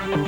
Hello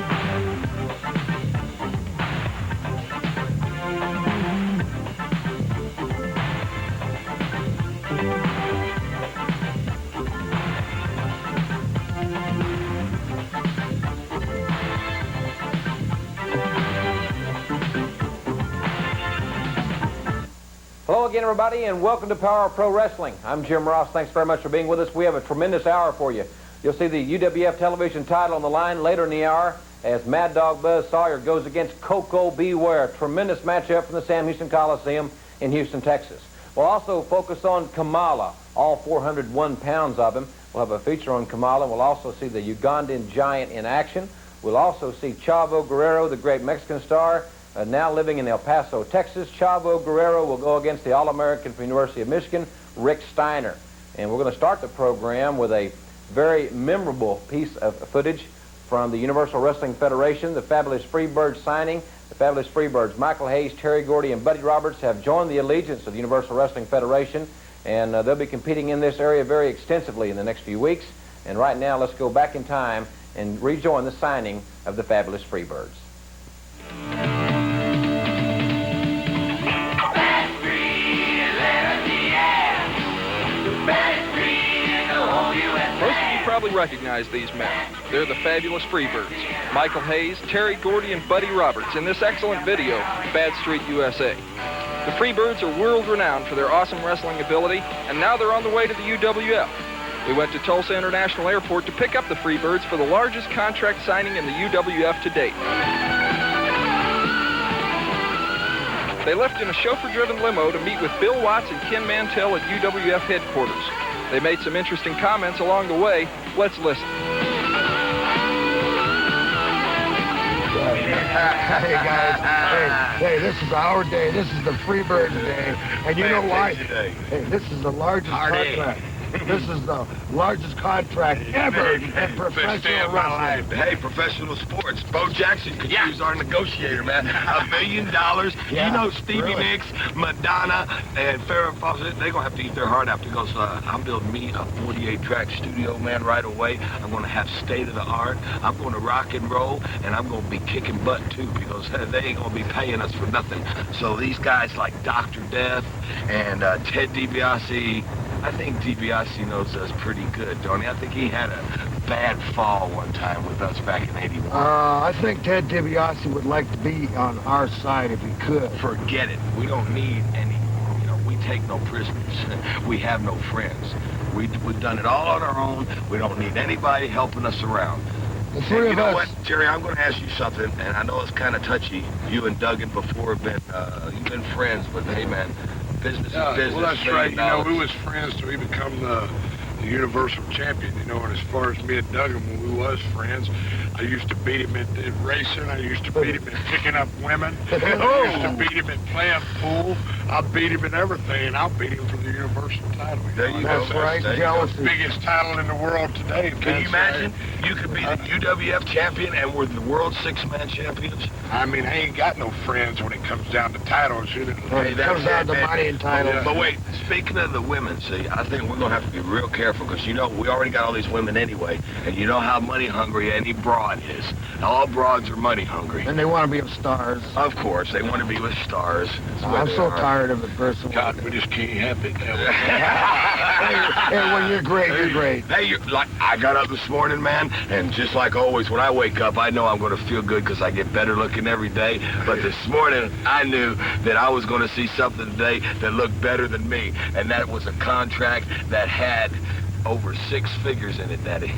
again, everybody, and welcome to Power of Pro Wrestling. I'm Jim Ross. Thanks very much for being with us. We have a tremendous hour for you. You'll see the UWF television title on the line later in the hour as Mad Dog Buzz Sawyer goes against Koko, Ware. Tremendous matchup from the Sam Houston Coliseum in Houston, Texas. We'll also focus on Kamala, all 401 pounds of him. We'll have a feature on Kamala. We'll also see the Ugandan giant in action. We'll also see Chavo Guerrero, the great Mexican star, now living in El Paso, Texas. Chavo Guerrero will go against the All-American from the University of Michigan, Rick Steiner. And we're going to start the program with a very memorable piece of footage from the Universal Wrestling Federation, the Fabulous Freebirds signing. The Fabulous Freebirds, Michael Hayes, Terry Gordy, and Buddy Roberts, have joined the allegiance of the Universal Wrestling Federation, and they'll be competing in this area very extensively in the next few weeks. And right now, let's go back in time and rejoin the signing of the Fabulous Freebirds. Most of you probably recognize these men. They're the Fabulous Freebirds, Michael Hayes, Terry Gordy, and Buddy Roberts in this excellent video, Bad Street, USA. The Freebirds are world-renowned for their awesome wrestling ability, and now they're on the way to the UWF. We went to Tulsa International Airport to pick up the Freebirds for the largest contract signing in the UWF to date. They left in a chauffeur-driven limo to meet with Bill Watts and Ken Mantell at UWF headquarters. They made some interesting comments along the way. Let's listen. Hey, guys. Hey, this is our day. This is the Freebirds Day. And you know why? Hey, this is the largest contract. This is the largest contract ever in professional wrestling. Hey, professional sports. Bo Jackson could use our negotiator, man. $1 million. You know Stevie Nicks, Madonna, and Farrah Fawcett, they're going to have to eat their heart out because I'm building me a 48-track studio, man, right away. I'm going to have state-of-the-art. I'm going to rock and roll, and I'm going to be kicking butt, too, because they ain't going to be paying us for nothing. So these guys like Dr. Death and Ted DiBiase, I think DiBiase knows us pretty good, don't he? I think he had a bad fall one time with us back in '81. I think Ted DiBiase would like to be on our side if he could. Forget it. We don't need any, we take no prisoners. We have no friends. We've done it all on our own. We don't need anybody helping us around. The three of us. You know what, Jerry, I'm going to ask you something, and I know it's kind of touchy. You and Duggan before have been, you've been friends, but hey, man, business is business. Well, that's right. We was friends till we become the Universal Champion, and as far as me and Duggan, when we was friends, I used to beat him in racing. I used to beat him in picking up women. I used to beat him in playing pool. I beat him in everything, and I'll beat him for the Universal title. There you go. That's right. That's the biggest title in the world today. Can you imagine? You could be the UWF champion, and we're the world six-man champions. I mean, I ain't got no friends when it comes down to titles. It comes down to money and titles. But wait, speaking of the women, see, I think we're going to have to be real careful because, we already got all these women anyway, and you know how money hungry any broad is. All broads are money hungry. And they want to be with stars. Of course, they want to be with stars. I'm so tired of the person. God, we just can't have it. Hey, when you're great, you're great. Hey, I got up this morning, man, and just like always, when I wake up, I know I'm going to feel good because I get better looking every day. But this morning, I knew that I was going to see something today that looked better than me, and that was a contract that had over 6 figures in it, Daddy.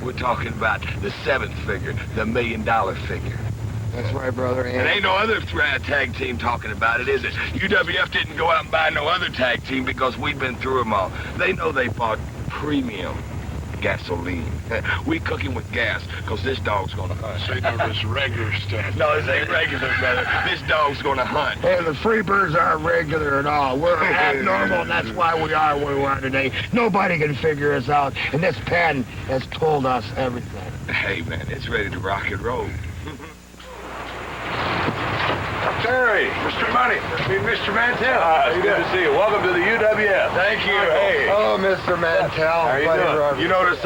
We're talking about the 7th figure, the $1 million figure. That's right, brother. And ain't no other tag team talking about it, is it? UWF didn't go out and buy no other tag team because we've been through them all. They know they bought premium gasoline. We cooking with gas because this dog's going to hunt. Say no, this regular stuff. No, this ain't regular, brother. This dog's going to hunt. Hey, the Freebirds aren't regular at all. We're abnormal, and that's why we are where we are today. Nobody can figure us out, and this pen has told us everything. Hey, man, it's ready to rock and roll. Terry, Mr. Money. Mr. Mantell. Good to see you. Welcome to the UWF. Thank you. Hey. Oh, Mr. Mantell. How you doing? You notice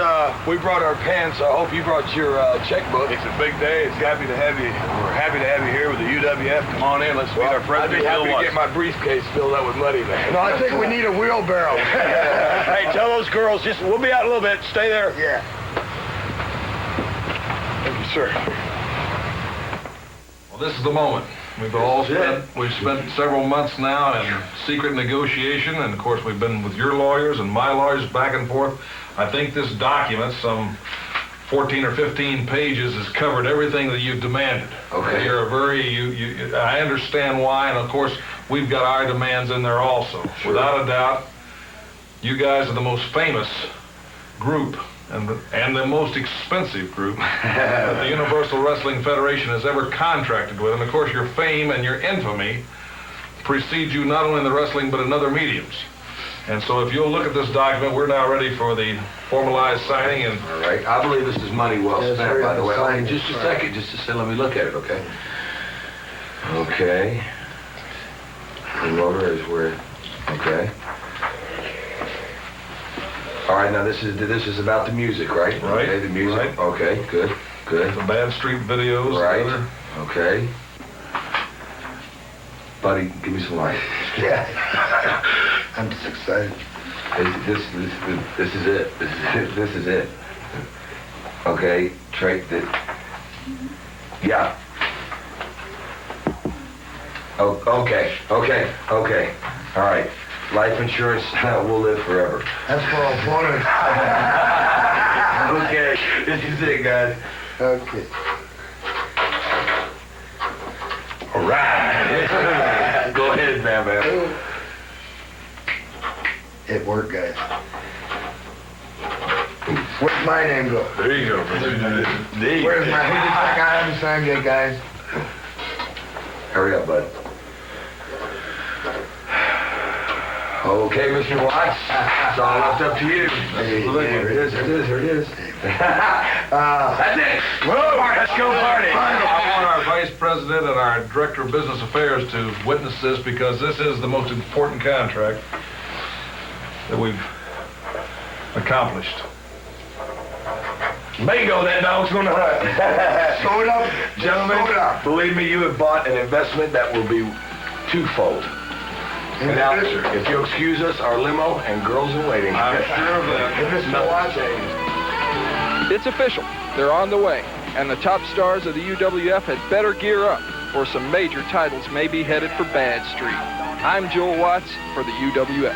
we brought our pants. I hope you brought your checkbook. It's a big day. It's happy to have you. We're happy to have you here with the UWF. Come on in. Let's meet our president. I'd be happy to get my briefcase filled up with money, man. No, I think we need a wheelbarrow. Hey, tell those girls, we'll be out a little bit. Stay there. Yeah. Thank you, sir. Well, this is the moment. We've spent several months now in secret negotiation, and of course we've been with your lawyers and my lawyers back and forth. I think this document, some 14 or 15 pages, has covered everything that you've demanded. Okay. I understand why, and of course we've got our demands in there also. Sure. Without a doubt, you guys are the most famous group and the most expensive group that the Universal Wrestling Federation has ever contracted with. And of course your fame and your infamy precedes you not only in the wrestling but in other mediums. And so if you'll look at this document, we're now ready for the formalized signing. And all right. I believe this is money well spent, by the way. Sign Just a second, just to say, let me look at it, okay? Okay. The rotor is where, okay. All right, now this is about the music, right? Right. Okay, the music. Right. Okay, good. the Bad Street videos. Right. Okay. Buddy, give me some light. Yeah. I'm just excited. This is it. This is it. Okay, yeah. Oh, okay. All right. Life insurance will live forever. That's for all bonus. Okay, this is it, guys. Okay. All right. Go ahead, man. It worked, guys. Where's my name go? There you go. Where's my... I haven't signed yet, guys. Hurry up, bud. Okay, Mr. Watts. It's all left up to you. Hey, here it is. That's it. Whoa, let's go party. I want our Vice President and our Director of Business Affairs to witness this, because this is the most important contract that we've accomplished. Bingo, that dog's gonna hunt. Sew it up. Gentlemen, Sew it up. believe me, you have bought an investment that will be twofold. And now, if you'll excuse us, our limo and girls in waiting. I'm sure of that. And Mr. Watts. It's official. They're on the way. And the top stars of the UWF had better gear up, or some major titles may be headed for Bad Street. I'm Joel Watts for the UWF.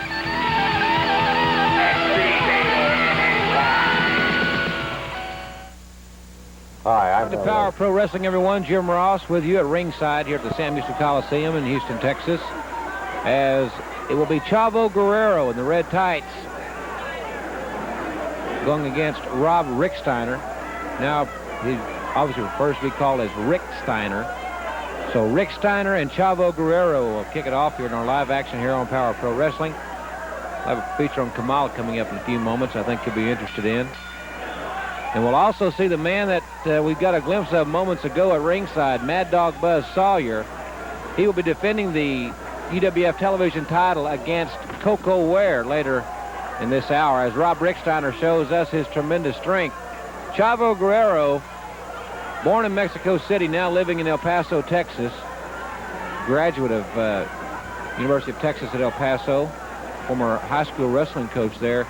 Hi, I'm the Power Pro Wrestling, everyone. Jim Ross with you at ringside here at the Sam Houston Coliseum in Houston, Texas, as it will be Chavo Guerrero in the red tights going against Rob Ricksteiner. Now, he obviously prefers to be called as Rick Steiner. So Rick Steiner and Chavo Guerrero will kick it off here in our live action here on Power Pro Wrestling. I'll have a feature on Kamal coming up in a few moments I think you'll be interested in. And we'll also see the man that we've got a glimpse of moments ago at ringside, Mad Dog Buzz Sawyer. He will be defending the UWF television title against Koko Ware later in this hour, as Rob Ricksteiner shows us his tremendous strength. Chavo Guerrero, born in Mexico City, now living in El Paso, Texas, graduate of University of Texas at El Paso, former high school wrestling coach there.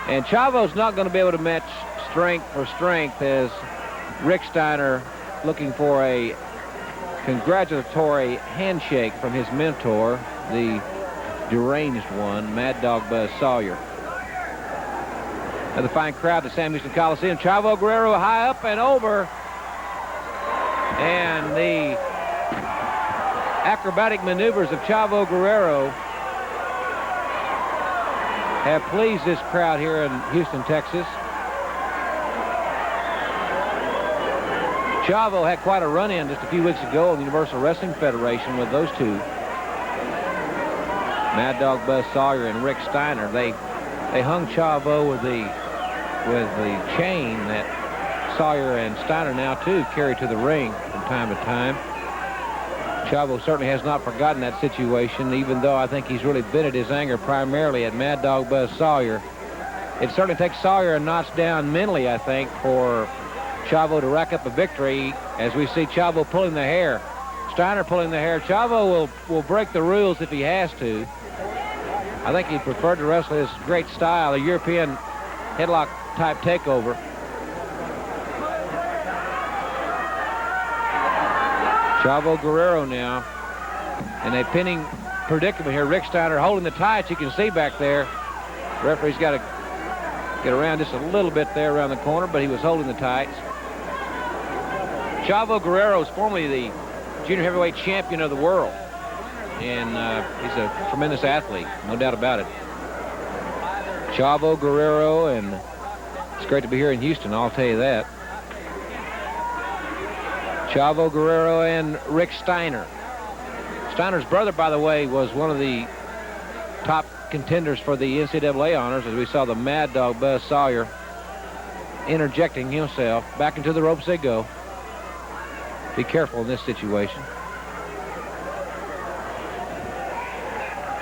And Chavo's not going to be able to match strength for strength, as Rick Steiner looking for a congratulatory handshake from his mentor, the deranged one, Mad Dog Buzz Sawyer. Another fine crowd at Sam Houston Coliseum. Chavo Guerrero high up and over, and the acrobatic maneuvers of Chavo Guerrero have pleased this crowd here in Houston, Texas. Chavo had quite a run-in just a few weeks ago on the Universal Wrestling Federation with those two, Mad Dog Buzz Sawyer and Rick Steiner. They hung Chavo with the chain that Sawyer and Steiner now too carry to the ring from time to time. Chavo certainly has not forgotten that situation, even though I think he's really vented his anger primarily at Mad Dog Buzz Sawyer. It certainly takes Sawyer a notch down mentally, I think, for Chavo to rack up a victory, as we see Chavo pulling the hair. Steiner pulling the hair. Chavo will break the rules if he has to. I think he'd prefer to wrestle his great style, a European headlock-type takeover. Chavo Guerrero now in a pinning predicament here. Rick Steiner holding the tights. You can see back there. The referee's got to get around just a little bit there around the corner, but he was holding the tights. Chavo Guerrero is formerly the junior heavyweight champion of the world, and he's a tremendous athlete, no doubt about it. Chavo Guerrero, and it's great to be here in Houston, I'll tell you that. Chavo Guerrero and Rick Steiner. Steiner's brother, by the way, was one of the top contenders for the NCAA honors, as we saw the Mad Dog Buzz Sawyer interjecting himself. Back into the ropes they go. Be careful in this situation.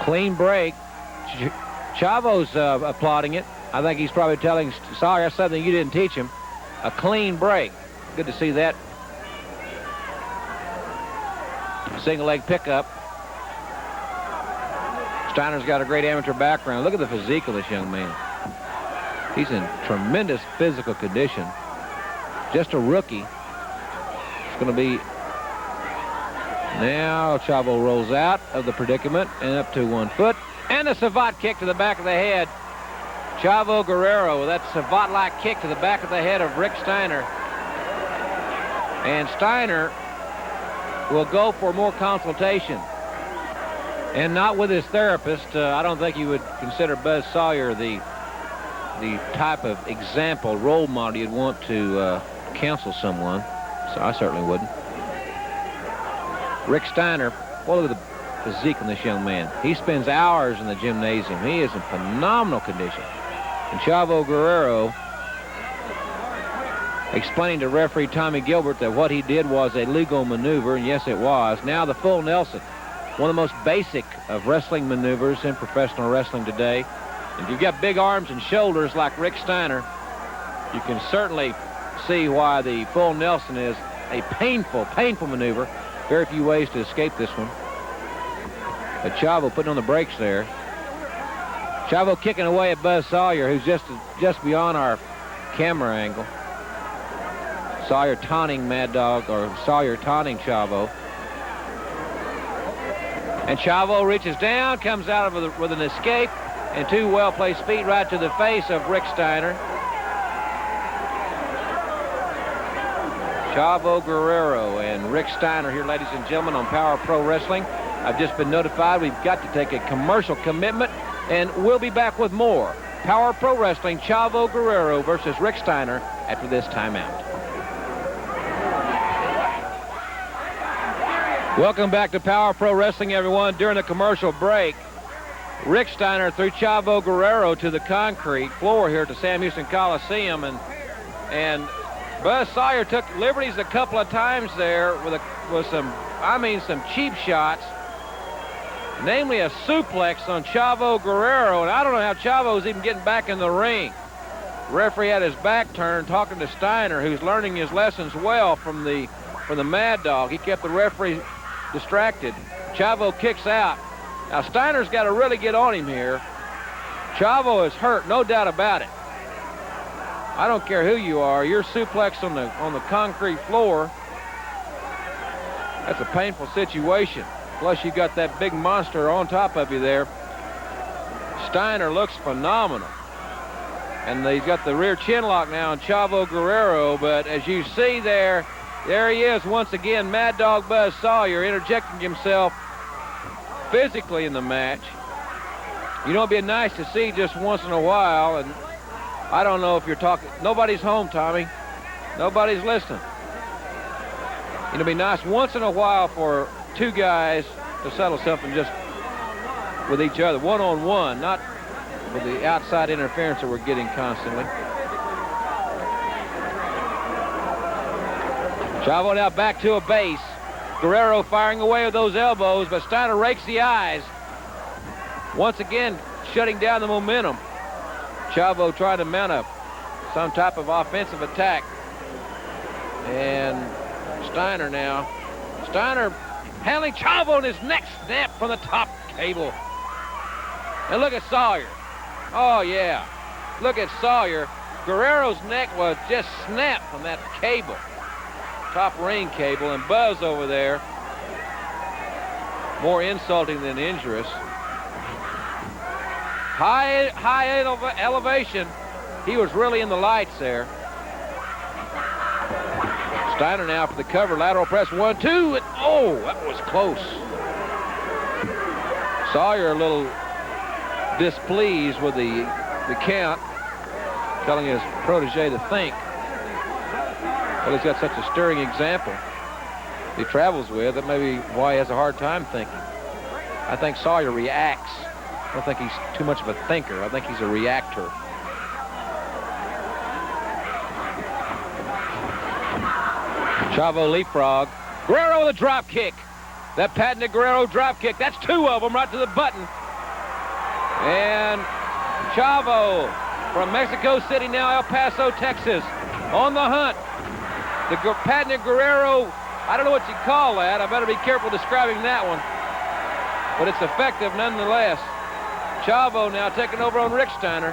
Clean break. Chavo's applauding it. I think he's probably telling Sawyer, that's something you didn't teach him. A clean break. Good to see that. Single leg pickup. Steiner's got a great amateur background. Look at the physique of this young man. He's in tremendous physical condition. Just a rookie. It's going to be... Now Chavo rolls out of the predicament and up to 1 foot. And a savate kick to the back of the head. Chavo Guerrero with that savate-like kick to the back of the head of Rick Steiner. And Steiner will go for more consultation. And not with his therapist. I don't think you would consider Buzz Sawyer the type of example, role model you'd want to counsel someone. So I certainly wouldn't. Rick Steiner, well, look at the physique on this young man. He spends hours in the gymnasium. He is in phenomenal condition. And Chavo Guerrero explaining to referee Tommy Gilbert that what he did was a legal maneuver, and yes, it was. Now the full Nelson, one of the most basic of wrestling maneuvers in professional wrestling today. If you've got big arms and shoulders like Rick Steiner, you can certainly see why the full Nelson is a painful, painful maneuver. Very few ways to escape this one. But Chavo putting on the brakes there. Chavo kicking away at Buzz Sawyer, who's just beyond our camera angle. Sawyer taunting Mad Dog, or Sawyer taunting Chavo. And Chavo reaches down, comes out with an escape, and 2 well-placed feet right to the face of Rick Steiner. Chavo Guerrero and Rick Steiner here, ladies and gentlemen, on Power Pro Wrestling. I've just been notified we've got to take a commercial commitment, and we'll be back with more Power Pro Wrestling, Chavo Guerrero versus Rick Steiner after this timeout. Welcome back to Power Pro Wrestling, everyone. During the commercial break, Rick Steiner threw Chavo Guerrero to the concrete floor here at the Sam Houston Coliseum, and Buzz Sawyer took liberties a couple of times there with some cheap shots, namely a suplex on Chavo Guerrero, and I don't know how Chavo's even getting back in the ring. The referee had his back turned, talking to Steiner, who's learning his lessons well from the Mad Dog. He kept the referee distracted. Chavo kicks out. Now Steiner's got to really get on him here. Chavo is hurt, no doubt about it. I don't care who you are. You're suplexed on the concrete floor. That's a painful situation. Plus you got that big monster on top of you there. Steiner looks phenomenal. And he's got the rear chin lock now on Chavo Guerrero, but as you see there he is once again, Mad Dog Buzz Sawyer interjecting himself physically in the match. You know, it'd be nice to see just once in a while, and I don't know if you're talking, nobody's home, Tommy. Nobody's listening. It'd be nice once in a while for 2 guys to settle something just with each other, one-on-one, not with the outside interference that we're getting constantly. Chavo now back to a base. Guerrero firing away with those elbows, but Steiner rakes the eyes. Once again, shutting down the momentum. Chavo trying to mount some type of offensive attack. And Steiner now. Steiner handling Chavo in his neck snap from the top cable. And look at Sawyer. Oh, yeah. Look at Sawyer. Guerrero's neck was just snapped from that cable. Top ring cable. And Buzz over there. More insulting than injurious. High elevation. He was really in the lights there. Steiner now for the cover. Lateral press. 1, 2. And, oh, that was close. Sawyer a little displeased with the count, telling his protege to think. Well, he's got such a stirring example he travels with. That may be why he has a hard time thinking. I think Sawyer reacts. I don't think he's too much of a thinker. I think he's a reactor. Chavo leapfrog. Guerrero with a drop kick. That patented Guerrero drop kick. That's 2 of them right to the button. And Chavo from Mexico City, now El Paso, Texas, on the hunt. The patented Guerrero, I don't know what you call that. I better be careful describing that one. But it's effective nonetheless. Chavo now taking over on Rick Steiner.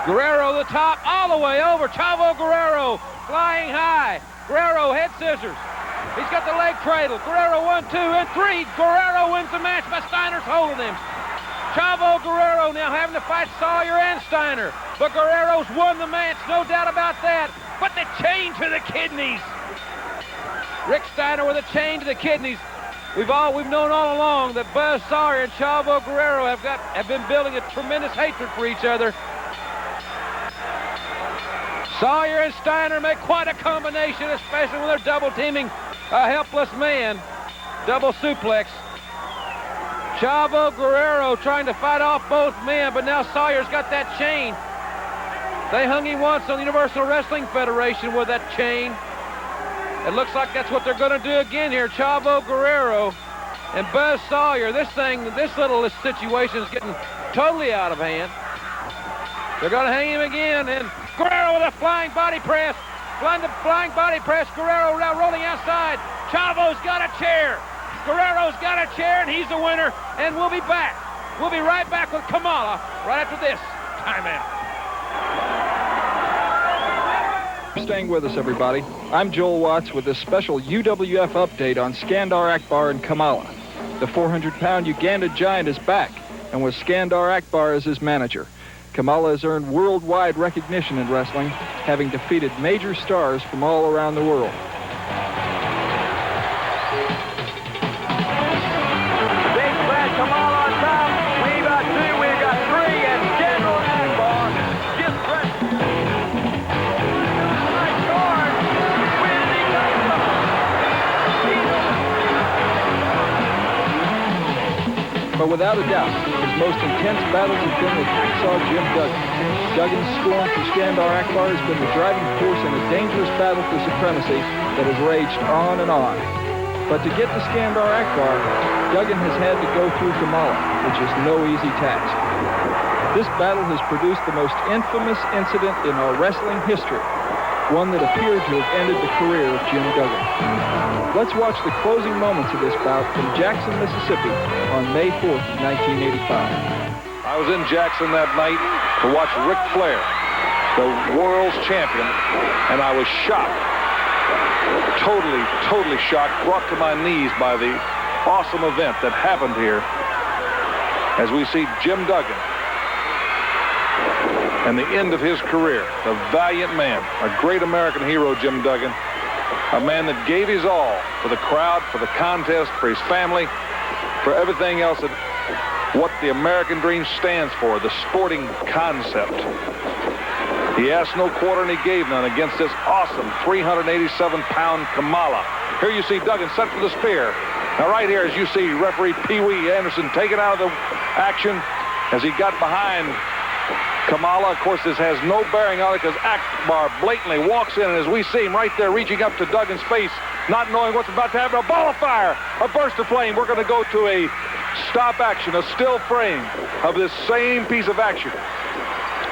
Guerrero the top, all the way over. Chavo Guerrero flying high. Guerrero head scissors. He's got the leg cradle. Guerrero 1, 2, and 3. Guerrero wins the match, but Steiner's holding him. Chavo Guerrero now having to fight Sawyer and Steiner. But Guerrero's won the match, no doubt about that. But the chain to the kidneys. Rick Steiner with a chain to the kidneys. We've known all along that Buzz Sawyer and Chavo Guerrero have been building a tremendous hatred for each other. Sawyer and Steiner make quite a combination, especially when they're double teaming a helpless man. Double suplex. Chavo Guerrero trying to fight off both men, but now Sawyer's got that chain. They hung him once on the Universal Wrestling Federation with that chain. It looks like that's what they're going to do again here. Chavo Guerrero and Buzz Sawyer. This little situation is getting totally out of hand. They're going to hang him again, and Guerrero with a flying body press. Flying body press. Guerrero now rolling outside. Chavo's got a chair. Guerrero's got a chair, and he's the winner. And we'll be back. We'll be right back with Kamala right after this timeout. Staying with us, everybody. I'm Joel Watts with this special UWF update on Skandar Akbar and Kamala. The 400-pound Uganda giant is back, and with Skandar Akbar as his manager. Kamala has earned worldwide recognition in wrestling, having defeated major stars from all around the world. Big fat Kamala on top. We've got 2, we've got 3, and Skandar Akbar just But without a doubt, his most intense battles have been with Hacksaw Jim Duggan. Duggan's scorn for Skandar Akbar has been the driving force in a dangerous battle for supremacy that has raged on and on. But to get to Skandar Akbar, Duggan has had to go through Kamala, which is no easy task. This battle has produced the most infamous incident in our wrestling history, one that appeared to have ended the career of Jim Duggan. Let's watch the closing moments of this bout from Jackson, Mississippi on May 4th, 1985. I was in Jackson that night to watch Ric Flair, the world's champion, and I was shocked. Totally shocked, brought to my knees by the awesome event that happened here as we see Jim Duggan and the end of his career. The valiant man, a great American hero, Jim Duggan, a man that gave his all for the crowd, for the contest, for his family, for everything else that what the American dream stands for, the sporting concept. He asked no quarter and he gave none against this awesome 387-pound Kamala. Here you see Duggan set for the spear. Now right here, as you see referee Pee Wee Anderson taken out of the action as he got behind Kamala. Of course, this has no bearing on it because Akbar blatantly walks in, and as we see him right there reaching up to Duggan's face not knowing what's about to happen. A ball of fire, a burst of flame. We're going to go to a stop action, a still frame of this same piece of action.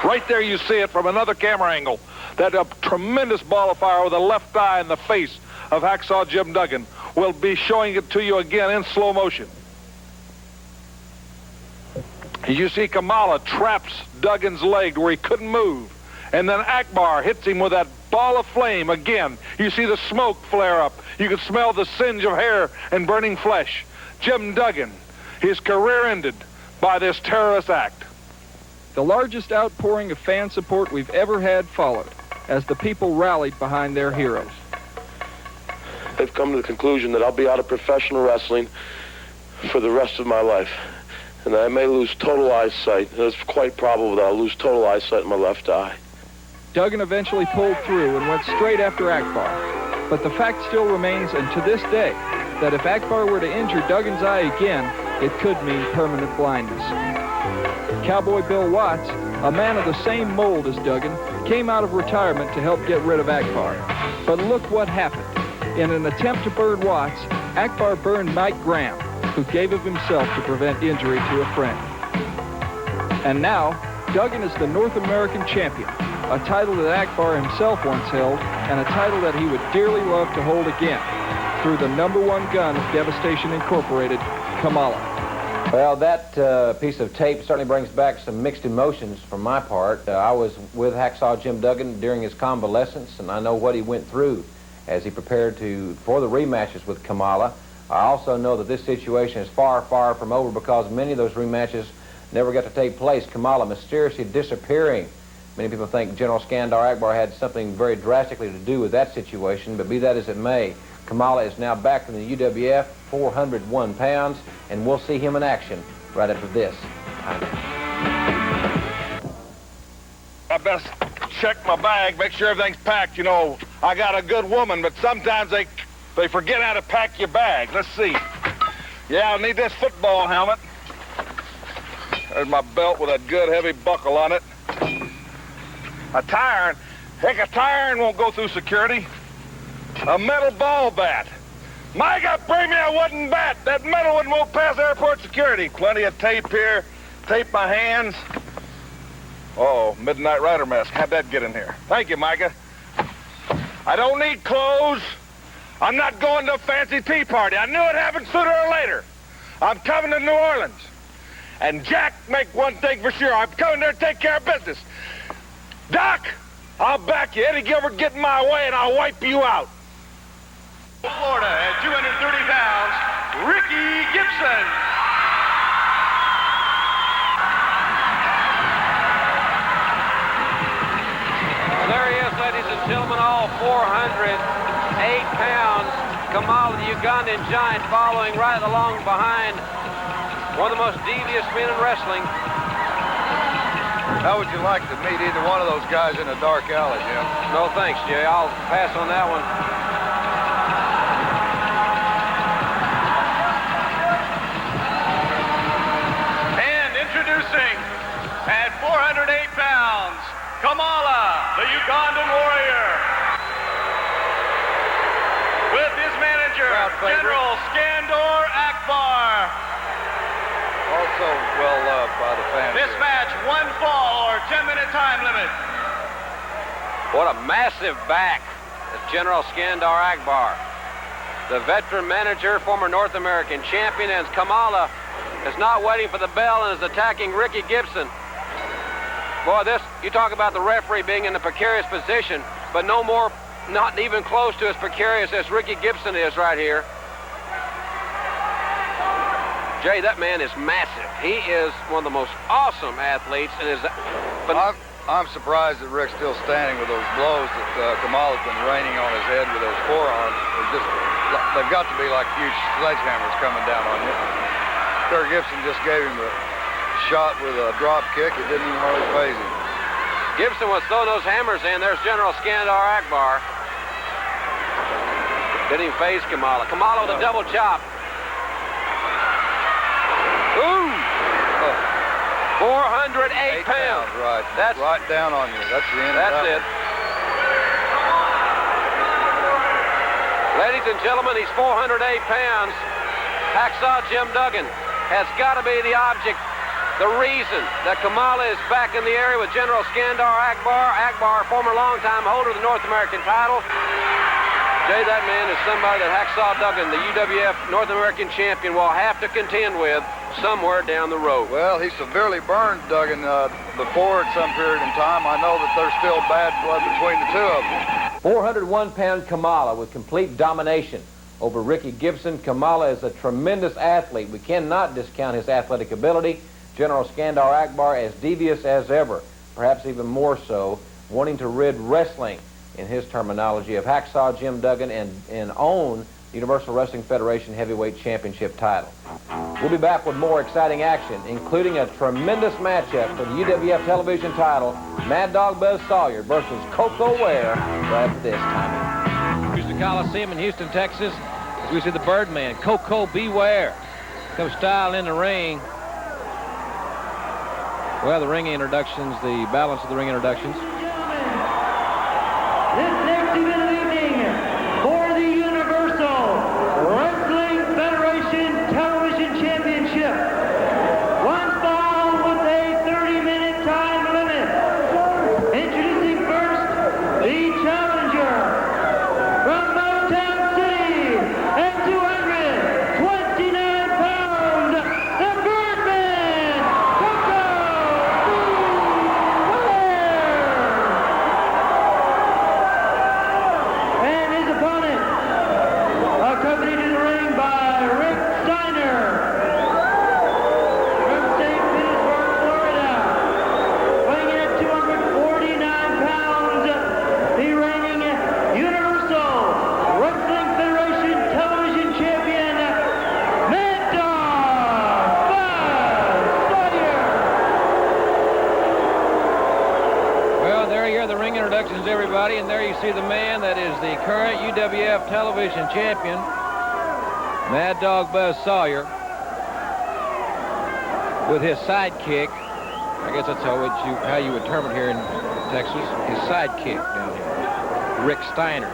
Right there you see it from another camera angle. That tremendous ball of fire with a left eye in the face of Hacksaw Jim Duggan. We'll be showing it to you again in slow motion. You see Kamala traps Duggan's leg where he couldn't move. And then Akbar hits him with that ball of flame again. You see the smoke flare up. You can smell the singe of hair and burning flesh. Jim Duggan, his career ended by this terrorist act. The largest outpouring of fan support we've ever had followed as the people rallied behind their heroes. They've come to the conclusion that I'll be out of professional wrestling for the rest of my life, and that I may lose total eyesight. And it's quite probable that I'll lose total eyesight in my left eye. Duggan eventually pulled through and went straight after Akbar. But the fact still remains, and to this day, that if Akbar were to injure Duggan's eye again, it could mean permanent blindness. Cowboy Bill Watts, a man of the same mold as Duggan, came out of retirement to help get rid of Akbar. But look what happened. In an attempt to burn Watts, Akbar burned Mike Graham, who gave of himself to prevent injury to a friend. And now, Duggan is the North American champion, a title that Akbar himself once held, and a title that he would dearly love to hold again, through the #1 gun of Devastation Incorporated, Kamala. Well, that piece of tape certainly brings back some mixed emotions from my part. I was with Hacksaw Jim Duggan during his convalescence, and I know what he went through as he prepared for the rematches with Kamala. I also know that this situation is far, far from over because many of those rematches never got to take place. Kamala mysteriously disappearing. Many people think General Skandar Akbar had something very drastically to do with that situation, but be that as it may, Kamala is now back in the UWF, 401 pounds, and we'll see him in action right after this. I best check my bag, make sure everything's packed. You know, I got a good woman, but sometimes they forget how to pack your bag. Let's see. Yeah, I'll need this football helmet. There's my belt with a good heavy buckle on it. A tire iron. Heck, a tire iron won't go through security. A metal ball bat. Micah, bring me a wooden bat. That metal one won't pass airport security. Plenty of tape here. Tape my hands. Oh, Midnight Rider mask. How'd that get in here? Thank you, Micah. I don't need clothes. I'm not going to a fancy tea party. I knew it happened sooner or later. I'm coming to New Orleans. And Jack, make one thing for sure. I'm coming there to take care of business. Doc, I'll back you. Eddie Gilbert, get in my way and I'll wipe you out. Florida at 230 pounds, Ricky Gibson. Well, there he is, ladies and gentlemen, all 408 pounds. Kamala, the Ugandan giant, following right along behind one of the most devious men in wrestling. How would you like to meet either one of those guys in a dark alley, Jim? No thanks, Jay. I'll pass on that one. And introducing, at 408 pounds, Kamala, the Ugandan warrior. With his manager, General Skandar Akbar. Also well loved by the fans. This match, 1 fall or 10-minute time limit. What a massive back of General Skandar Akbar. The veteran manager, former North American champion, and Kamala is not waiting for the bell and is attacking Ricky Gibson. Boy, you talk about the referee being in a precarious position, but no more, not even close to as precarious as Ricky Gibson is right here. Jay, that man is massive. He is one of the most awesome athletes. But I'm surprised that Rick's still standing with those blows that Kamala's been raining on his head with those forearms. They've got to be like huge sledgehammers coming down on you. Kirk Gibson just gave him a shot with a drop kick. It didn't even hardly phase him. Gibson was throwing those hammers in. There's General Skandar Akbar. Didn't even phase Kamala. Kamala with a double chop. Ooh! 408 pounds. Right. That's right down on you. That's the end of that. That's it. Ladies and gentlemen, he's 408 pounds. Hacksaw Jim Duggan has got to be the object, the reason that Kamala is back in the area with General Skandar Akbar. Akbar, former longtime holder of the North American title. Jay, that man is somebody that Hacksaw Duggan, the UWF North American champion, will have to contend with somewhere down the road. Well, he severely burned Duggan before at some period in time. I know that there's still bad blood between the two of them. 401-pound Kamala with complete domination over Ricky Gibson. Kamala is a tremendous athlete. We cannot discount his athletic ability. General Skandar Akbar as devious as ever, perhaps even more so, wanting to rid wrestling, in his terminology, of Hacksaw Jim Duggan and own the Universal Wrestling Federation Heavyweight Championship title. We'll be back with more exciting action, including a tremendous matchup for the UWF television title, Mad Dog Buzz Sawyer versus Koko Ware, right after this time. Houston Coliseum in Houston, Texas, as we see the Birdman, Koko Beware, comes style in the ring. Well, the ring introductions, the balance of the ring introductions. This next event of the evening for the Universal Wrestling Federation Television Championship. One fall with a 30-minute time limit. Introducing first the challenger from Motown City at 229 pounds, the Birdman, Koko and his opponent, accompanied in the ring by Rick Steiner from St. Petersburg, Florida, weighing in at 249 pounds, the reigning Universal Wrestling Federation Television Champion, Mad Dog Buzz Sawyer. Well, there you are, the ring introductions, everybody, and there you see the man that is the current UWF television champion, Mad Dog Buzz Sawyer, with his sidekick. I guess that's how you would term it here in Texas. His sidekick down here, Rick Steiner.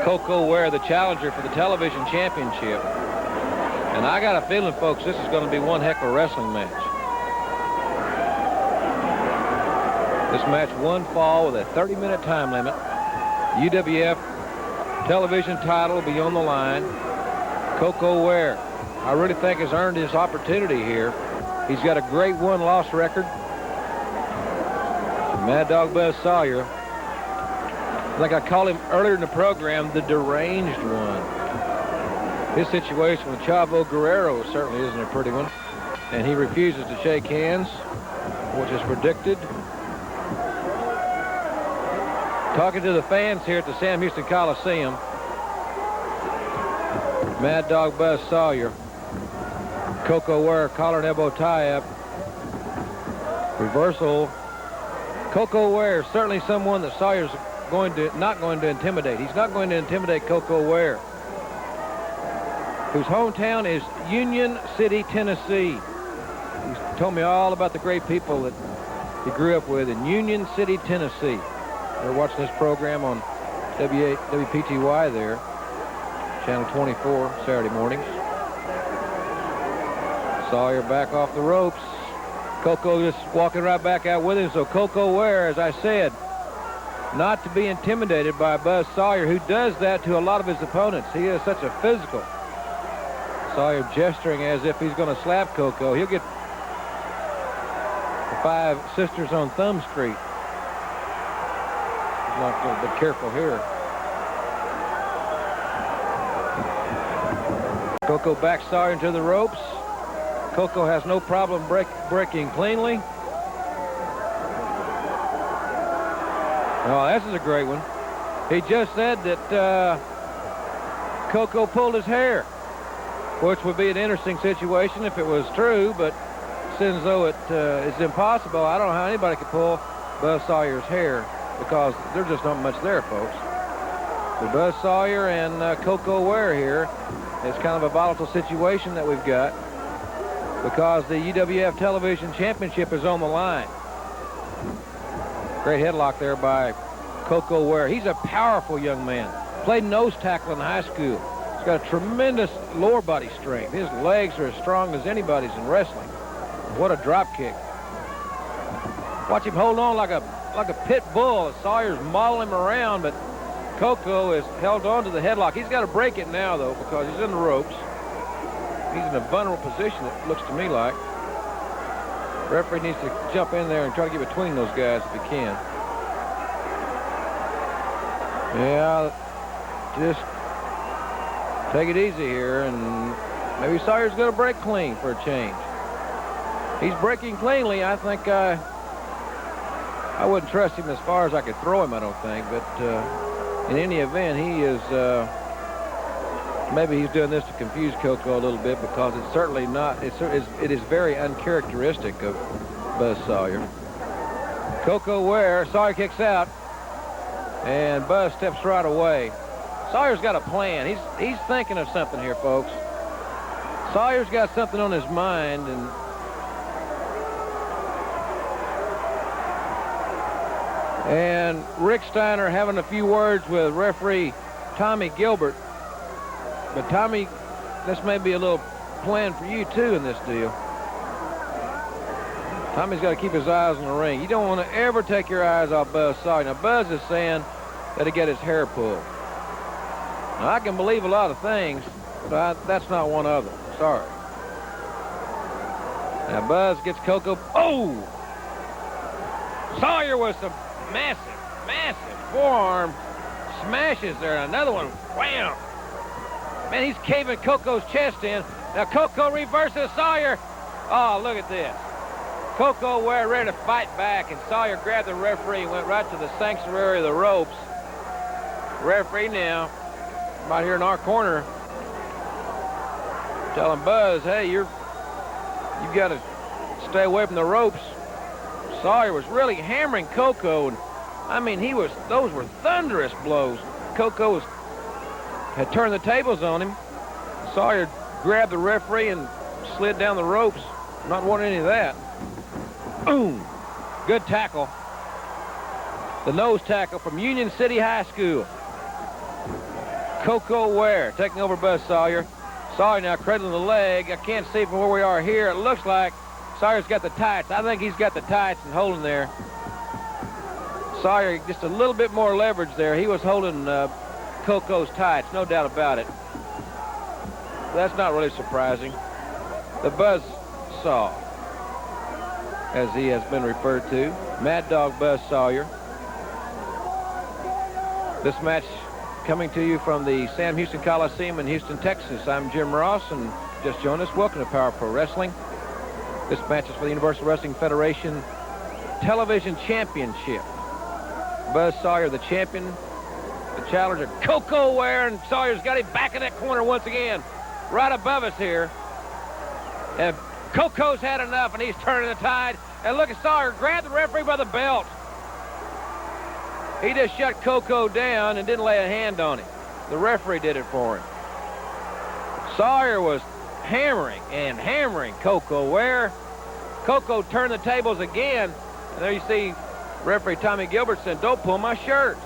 Koko Ware, the challenger for the television championship. And I got a feeling, folks, this is going to be one heck of a wrestling match. This match one fall with a 30-minute time limit. UWF television title will be on the line. Koko Ware, I really think, has earned his opportunity here. He's got a great one-loss record. Mad Dog Buzz Sawyer, like I called him earlier in the program, the deranged one. His situation with Chavo Guerrero certainly isn't a pretty one. And he refuses to shake hands, which is predicted. Talking to the fans here at the Sam Houston Coliseum, Mad Dog Buzz Sawyer, Koko Ware, collar and elbow tie-up, reversal. Koko Ware, certainly someone that Sawyer's not going to intimidate. He's not going to intimidate Koko Ware, whose hometown is Union City, Tennessee. He's told me all about the great people that he grew up with in Union City, Tennessee. They're watching this program on WPTY there, Channel 24, Saturday mornings. Sawyer back off the ropes. Koko just walking right back out with him. So Koko Ware, as I said, not to be intimidated by Buzz Sawyer, who does that to a lot of his opponents. He is such a physical. Sawyer gesturing as if he's going to slap Koko. He'll get the 5 Sisters on Thumb Street. Not going to be careful here. Koko backs Sawyer into the ropes. Koko has no problem breaking cleanly. Oh, this is a great one. He just said that Koko pulled his hair, which would be an interesting situation if it was true, but since though it's impossible, I don't know how anybody could pull Buzz Sawyer's hair, because there's just not much there, folks. So Buzz Sawyer and Koko Ware here. It's kind of a volatile situation that we've got, because the UWF Television Championship is on the line. Great headlock there by Koko Ware. He's a powerful young man. Played nose tackle in high school. He's got a tremendous lower body strength. His legs are as strong as anybody's in wrestling. What a drop kick. Watch him hold on like a pit bull. Sawyer's modeling him around, but Koko is held on to the headlock. He's got to break it now, though, because he's in the ropes. He's in a vulnerable position, it looks to me like. The referee needs to jump in there and try to get between those guys if he can. Yeah, just take it easy here, and maybe Sawyer's going to break clean for a change. He's breaking cleanly. I think I wouldn't trust him as far as I could throw him, I don't think, but in any event, he is, maybe he's doing this to confuse Koko a little bit, because it's certainly not, it is very uncharacteristic of Buzz Sawyer. Koko Ware, Sawyer kicks out, and Buzz steps right away. Sawyer's got a plan. He's thinking of something here, folks. Sawyer's got something on his mind, and Rick Steiner having a few words with referee Tommy Gilbert. But Tommy, this may be a little plan for you too in this deal. Tommy's got to keep his eyes on the ring. You don't want to ever take your eyes off Buzz Sawyer. Now, Buzz is saying that he got his hair pulled. Now, I can believe a lot of things, but that's not one of them. Sorry. Now, Buzz gets Koko. Oh! Sawyer with some massive forearm smashes there. Another one. Wham! Man, he's caving Koko's chest in. Now, Koko reverses Sawyer. Oh, look at this. Koko Ware ready to fight back, and Sawyer grabbed the referee and went right to the sanctuary of the ropes. Referee now, right here in our corner, telling Buzz, hey, you've got to stay away from the ropes. Sawyer was really hammering Koko, and I mean, those were thunderous blows. Koko had turned the tables on him. Sawyer grabbed the referee and slid down the ropes. Not wanting any of that. Boom! Good tackle. The nose tackle from Union City High School. Koko Ware taking over Buzz Sawyer. Sawyer now cradling the leg. I can't see from where we are here. It looks like Sawyer's got the tights. I think he's got the tights and holding there. Sawyer just a little bit more leverage there. He was holding Koko's tights, no doubt about it. That's not really surprising. The Buzz Saw, as he has been referred to, Mad Dog Buzz Sawyer. This match coming to you from the Sam Houston Coliseum in Houston, Texas. I'm Jim Ross, and just joined us. Welcome to Power Pro Wrestling. This match is for the Universal Wrestling Federation Television Championship. Buzz Sawyer, the champion, the challenger, Koko Ware, and Sawyer's got him back in that corner once again, right above us here. And Koko's had enough, and he's turning the tide. And look at Sawyer grab the referee by the belt. He just shut Koko down and didn't lay a hand on him. The referee did it for him. Sawyer was hammering Koko Ware. Koko turned the tables again, and there you see referee Tommy Gilbert saying, don't pull my shirt.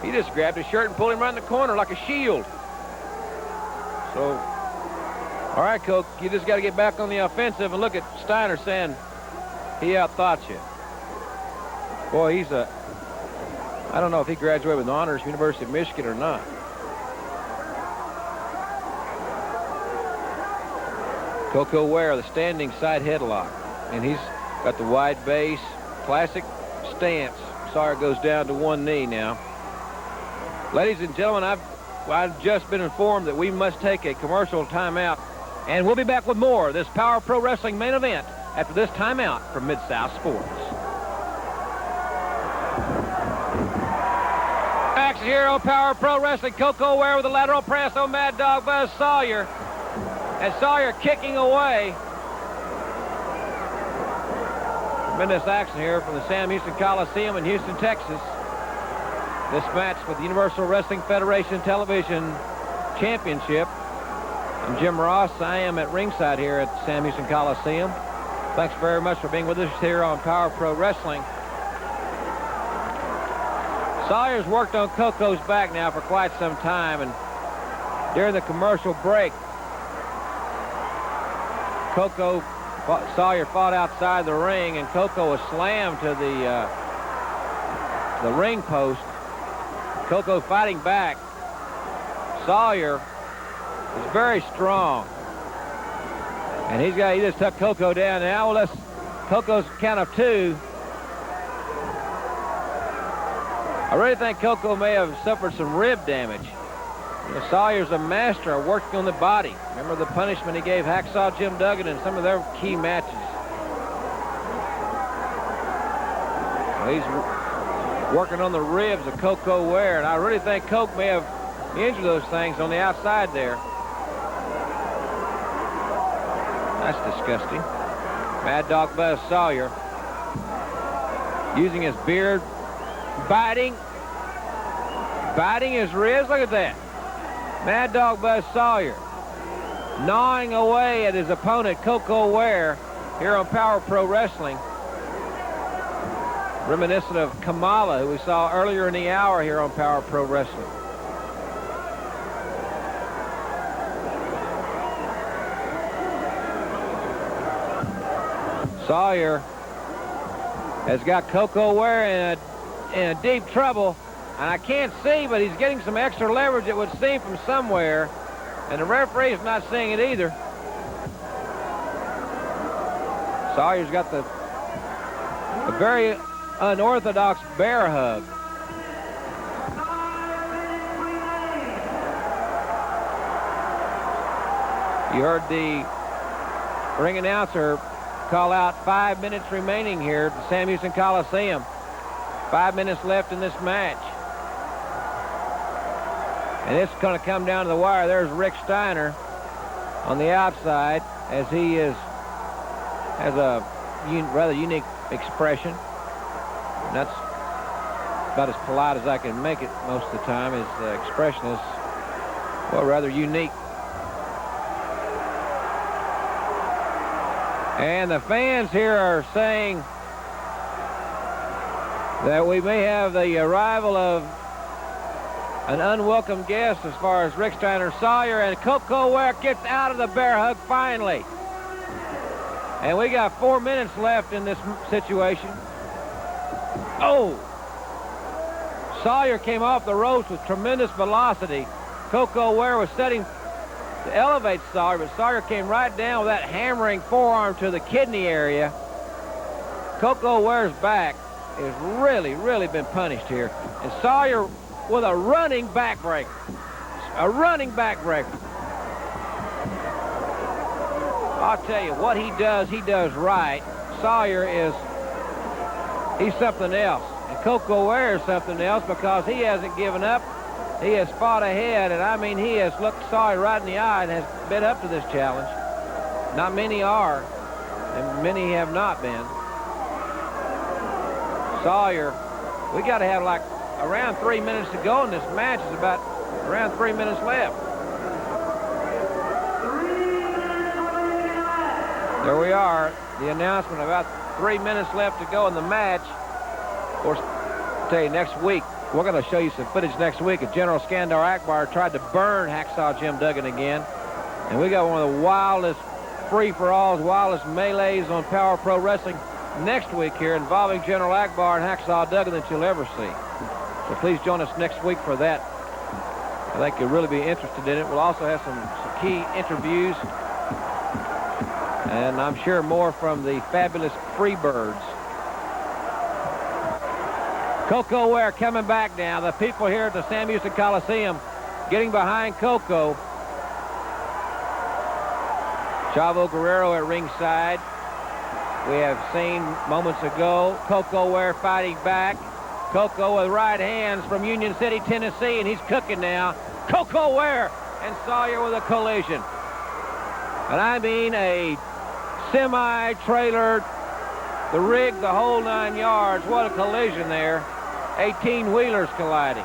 He just grabbed his shirt and pulled him right in the corner like a shield. So, all right, Koko, you just got to get back on the offensive, and look at Steiner saying he outthought you. Boy, I don't know if he graduated with honors, University of Michigan or not. Koko Ware, the standing side headlock, and he's got the wide base, classic stance. Sawyer goes down to one knee now. Ladies and gentlemen, I've just been informed that we must take a commercial timeout, and we'll be back with more of this Power Pro Wrestling main event after this timeout from Mid-South Sports. Action here on Power Pro Wrestling. Koko Ware with a lateral press on Mad Dog Buzz Sawyer. And Sawyer kicking away. Tremendous action here from the Sam Houston Coliseum in Houston, Texas. This match with the Universal Wrestling Federation Television Championship. I'm Jim Ross. I am at ringside here at the Sam Houston Coliseum. Thanks very much for being with us here on Power Pro Wrestling. Sawyer's worked on Koko's back now for quite some time, and during the commercial break, Sawyer fought outside the ring, and Koko was slammed to the ring post. Koko fighting back. Sawyer is very strong, and he just took Koko down. Now let's Koko's count of 2. I really think Koko may have suffered some rib damage. You know, Sawyer's a master of working on the body. Remember the punishment he gave Hacksaw Jim Duggan in some of their key matches. Well, he's working on the ribs of Koko Ware, and I really think Coke may have injured those things on the outside there. That's disgusting. Mad Dog Buzz Sawyer using his beard, biting his ribs. Look at that. Mad Dog Buzz Sawyer gnawing away at his opponent Koko Ware here on Power Pro Wrestling. Reminiscent of Kamala, who we saw earlier in the hour here on Power Pro Wrestling. Sawyer has got Koko Ware in a deep trouble, and I can't see, but he's getting some extra leverage, it would seem, from somewhere, and the referee's not seeing it either. Sawyer's got a very unorthodox bear hug. You heard the ring announcer call out 5 minutes remaining here at the Sam Houston Coliseum. 5 minutes left in this match. And it's going to come down to the wire. There's Rick Steiner on the outside, as he has a rather unique expression. And that's about as polite as I can make it most of the time. His expression is, well, rather unique. And the fans here are saying that we may have the arrival of an unwelcome guest as far as Rick Steiner. Sawyer and Koko Ware gets out of the bear hug finally. And we got 4 minutes left in this situation. Oh! Sawyer came off the ropes with tremendous velocity. Koko Ware was setting to elevate Sawyer, but Sawyer came right down with that hammering forearm to the kidney area. Koko Ware's back has really, really been punished here. And Sawyer with a running backbreaker. A running backbreaker. I'll tell you, what he does right. Sawyer he's something else. And Koko Ware is something else, because he hasn't given up. He has fought ahead, and I mean, he has looked Sawyer right in the eye and has been up to this challenge. Not many are, and many have not been. Sawyer, we got to have like around 3 minutes to go in this match. It's about around 3 minutes left. There we are, the announcement, about 3 minutes left to go in the match. Of course, I'll tell you, next week, we're going to show you some footage next week of General Skandar Akbar tried to burn Hacksaw Jim Duggan again. And we got one of the wildest free-for-alls, wildest melees on Power Pro Wrestling next week here, involving General Akbar and Hacksaw Duggan, that you'll ever see. So please join us next week for that. I think you'll really be interested in it. We'll also have some key interviews, and I'm sure more from the fabulous Freebirds. Koko Ware coming back now. The people here at the Sam Houston Coliseum getting behind Koko. Chavo Guerrero at ringside. We have seen moments ago Koko Ware fighting back. Koko with right hands from Union City, Tennessee, and he's cooking now. Koko Ware and Sawyer with a collision. And I mean a semi-trailer, the rig, the whole 9 yards. What a collision there. 18-wheelers colliding.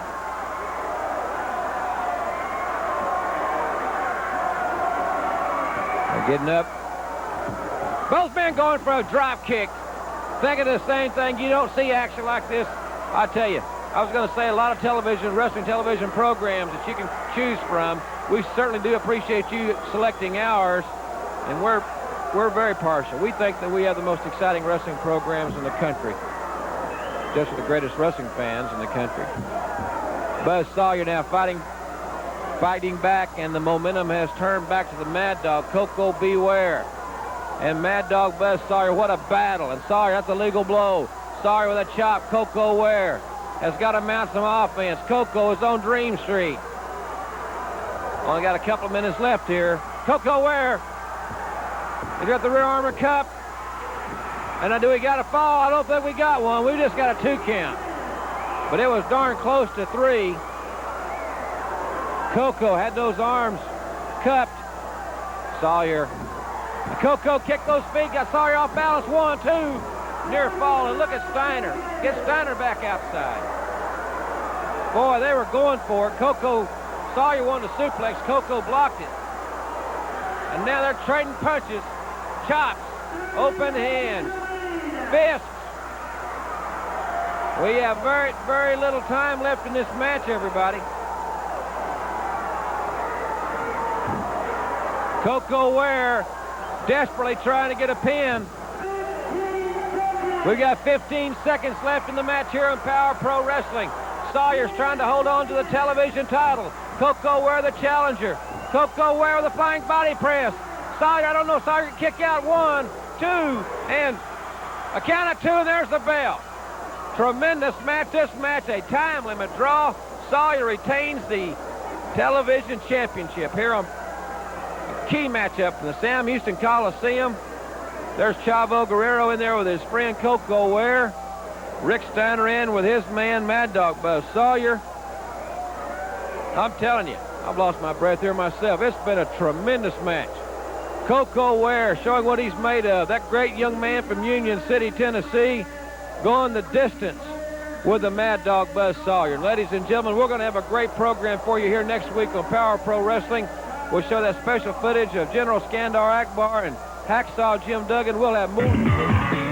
They're getting up. Both men going for a drop kick. Thinking the same thing. You don't see action like this. I tell you, I was going to say a lot of wrestling television programs that you can choose from. We certainly do appreciate you selecting ours, and we're very partial. We think that we have the most exciting wrestling programs in the country. Just the greatest wrestling fans in the country. Buzz Sawyer now fighting back, and the momentum has turned back to the Mad Dog, Koko Ware. And Mad Dog Buzz Sawyer, what a battle. And Sawyer, that's a legal blow. Sawyer with a chop, Koko Ware has got to mount some offense. Koko is on Dream Street. Only got a couple of minutes left here. Koko Ware. He got the rear armor cup. And do we got a fall? I don't think we got one. We just got a 2 count. But it was darn close to 3. Koko had those arms cupped. Sawyer. Koko kicked those feet, got Sawyer off balance. 1, 2. Near fall, and look at Steiner. Get Steiner back outside. Boy, they were going for it. Sawyer wanted to suplex. Koko blocked it. And now they're trading punches. Chops. Open hands. Fists. We have very, very little time left in this match, everybody. Koko Ware desperately trying to get a pin. We got 15 seconds left in the match here on Power Pro Wrestling. Sawyer's trying to hold on to the television title. Koko Ware the challenger. Koko Ware with a flying body press. Sawyer, I don't know, Sawyer can kick out. 1, 2, and a count of 2, and there's the bell. Tremendous match. This match, a time limit draw. Sawyer retains the television championship here on a key matchup from the Sam Houston Coliseum. There's Chavo Guerrero in there with his friend Koko Ware. Rick Steiner in with his man Mad Dog Buzz Sawyer. I'm telling you, I've lost my breath here myself. It's been a tremendous match. Koko Ware showing what he's made of. That great young man from Union City, Tennessee, going the distance with the Mad Dog Buzz Sawyer. And ladies and gentlemen, we're going to have a great program for you here next week on Power Pro Wrestling. We'll show that special footage of General Skandar Akbar and Hacksaw Jim Duggan. We'll have more.